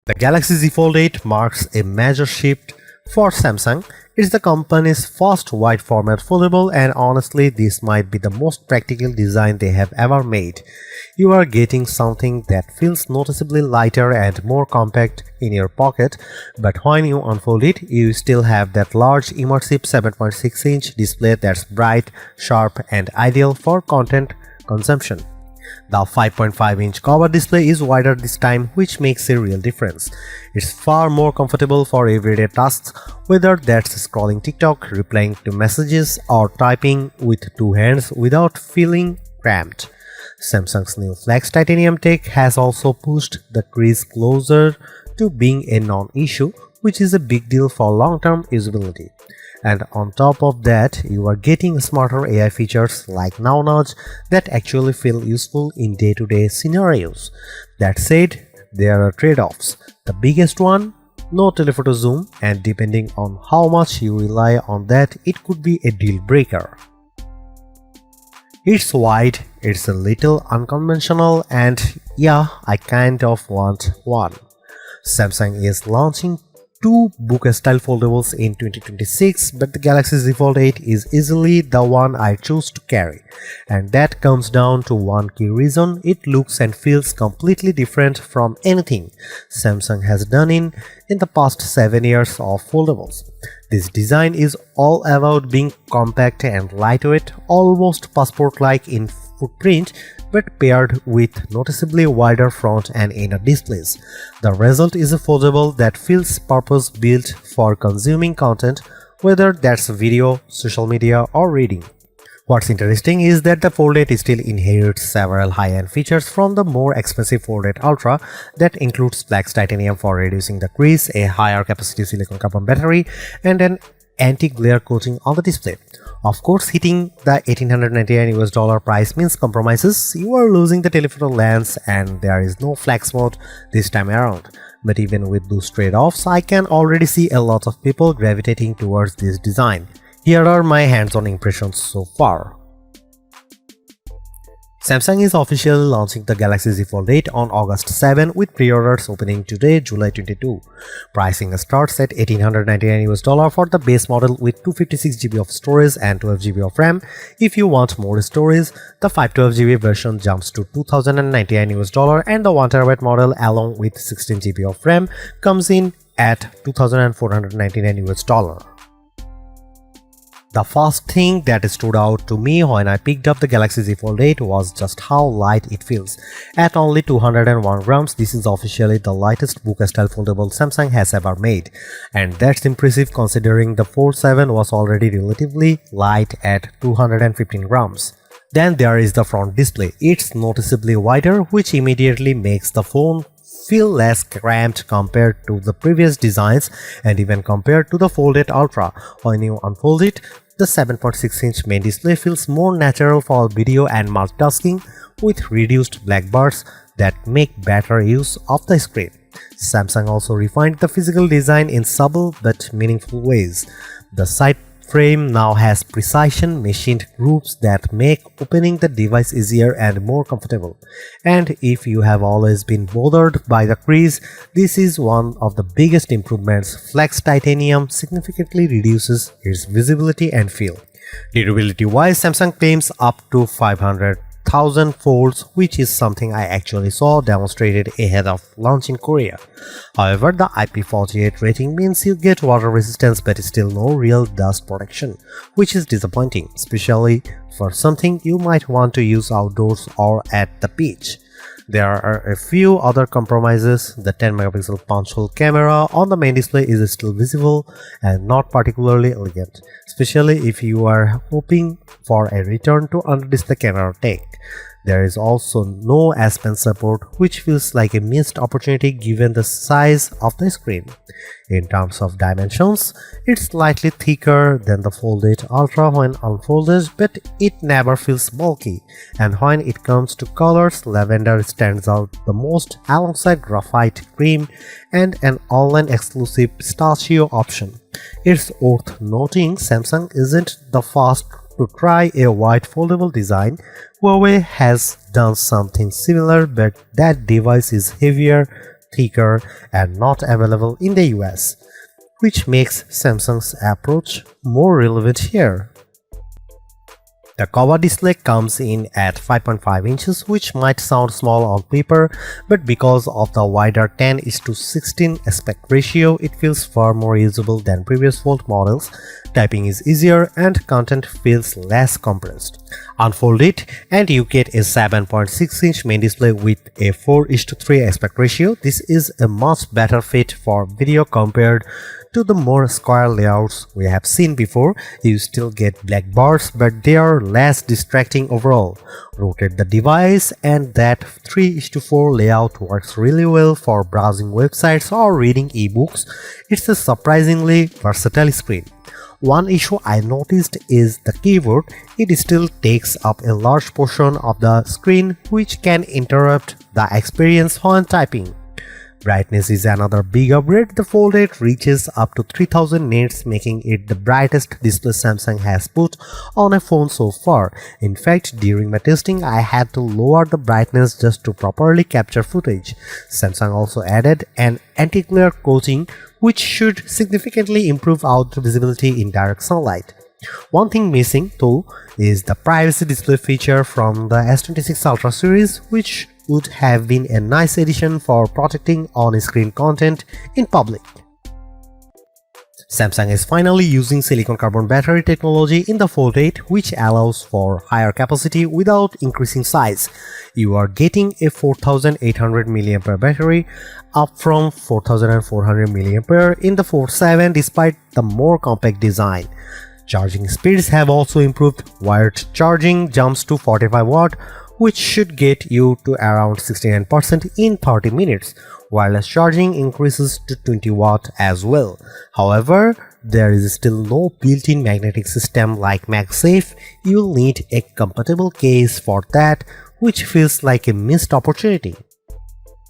The Galaxy Z Fold 8 marks a major shift for Samsung. It's the company's first wide format foldable, and honestly this might be the most practical design they have ever made. You are getting something that feels noticeably lighter and more compact in your pocket, but when you unfold it, you still have that large immersive 7.6-inch display that's bright, sharp and ideal for content consumption. The 5.5-inch cover display is wider this time, which makes a real difference. It's far more comfortable for everyday tasks, whether that's scrolling TikTok, replying to messages, or typing with two hands without feeling cramped. Samsung's new Flex Titanium tech has also pushed the crease closer to being a non-issue, which is a big deal for long-term usability. And on top of that, you are getting smarter AI features like Now Nudge that actually feel useful in day-to-day scenarios. That said, there are trade-offs. The biggest one, no telephoto zoom, and depending on how much you rely on that, it could be a deal breaker. It's wide, it's a little unconventional, and yeah, I kind of want one. Samsung is launching two book-style foldables in 2026, but the Galaxy Z Fold 8 is easily the one I choose to carry. And that comes down to one key reason: it looks and feels completely different from anything Samsung has done in the past 7 years of foldables. This design is all about being compact and lightweight, almost passport-like in footprint, but paired with noticeably wider front and inner displays. The result is a foldable that feels purpose-built for consuming content, whether that's video, social media, or reading. What's interesting is that the Fold 8 still inherits several high-end features from the more expensive Fold 8 Ultra that includes Flex Titanium for reducing the crease, a higher capacity silicon carbon battery, and an anti-glare coating on the display. Of course, hitting the $1,899 price means compromises. You are losing the telephoto lens and there is no flex mode this time around. But even with those trade-offs, I can already see a lot of people gravitating towards this design. Here are my hands-on impressions so far. Samsung is officially launching the Galaxy Z Fold 8 on August 7 with pre-orders opening today, July 22. Pricing starts at $1,899 for the base model with 256GB of storage and 12GB of RAM. If you want more storage, the 512GB version jumps to $2,099 and the 1TB model along with 16GB of RAM comes in at $2,499. The first thing that stood out to me when I picked up the Galaxy Z Fold 8 was just how light it feels. At only 201 grams, this is officially the lightest book-style foldable Samsung has ever made. And that's impressive considering the Fold 7 was already relatively light at 215 grams. Then there is the front display. It's noticeably wider, which immediately makes the phone feel less cramped compared to the previous designs and even compared to the Fold 8 Ultra. When you unfold it, the 7.6-inch main display feels more natural for video and multitasking with reduced black bars that make better use of the screen. Samsung also refined the physical design in subtle but meaningful ways. The side frame now has precision machined grooves that make opening the device easier and more comfortable. And if you have always been bothered by the crease, this is one of the biggest improvements. Flex Titanium significantly reduces its visibility and feel. Durability-wise, Samsung claims up to 500,000 folds, which is something I actually saw demonstrated ahead of launch in Korea. However, the IP48 rating means you get water resistance but still no real dust protection, which is disappointing, especially for something you might want to use outdoors or at the beach. There are a few other compromises. The 10-megapixel punch hole camera on the main display is still visible and not particularly elegant, especially if you are hoping for a return to under-display camera tech. There is also no S Pen support, which feels like a missed opportunity given the size of the screen. In terms of dimensions, it's slightly thicker than the Fold 8 Ultra when unfolded, but it never feels bulky. And when it comes to colors, lavender stands out the most alongside graphite cream and an online exclusive pistachio option. It's worth noting Samsung isn't the first to try a white foldable design. Huawei has done something similar, but that device is heavier, thicker, and not available in the US, which makes Samsung's approach more relevant here. The cover display comes in at 5.5 inches, which might sound small on paper, but because of the wider 10:16 aspect ratio, it feels far more usable than previous Fold models. Typing is easier and content feels less compressed. Unfold it and you get a 7.6-inch main display with a 4:3 aspect ratio. This is a much better fit for video compared to the more square layouts we have seen before. You still get black bars, but they are less distracting overall. Rotate the device and that 3:4 layout works really well for browsing websites or reading ebooks. It's a surprisingly versatile screen. One issue I noticed is the keyboard. It still takes up a large portion of the screen, which can interrupt the experience when typing. Brightness is another big upgrade. The Fold 8 reaches up to 3000 nits, making it the brightest display Samsung has put on a phone so far. In fact, during my testing, I had to lower the brightness just to properly capture footage. Samsung also added an anti-glare coating, which should significantly improve outdoor visibility in direct sunlight. One thing missing, though, is the privacy display feature from the S26 Ultra series, which would have been a nice addition for protecting on-screen content in public. Samsung is finally using silicon carbon battery technology in the Fold 8, which allows for higher capacity without increasing size. You are getting a 4800 mAh battery, up from 4400 mAh in the Fold 7 despite the more compact design. Charging speeds have also improved. Wired charging jumps to 45 watt, which should get you to around 69% in 30 minutes. Wireless charging increases to 20 watt as well. However, there is still no built-in magnetic system like MagSafe. You'll need a compatible case for that, which feels like a missed opportunity.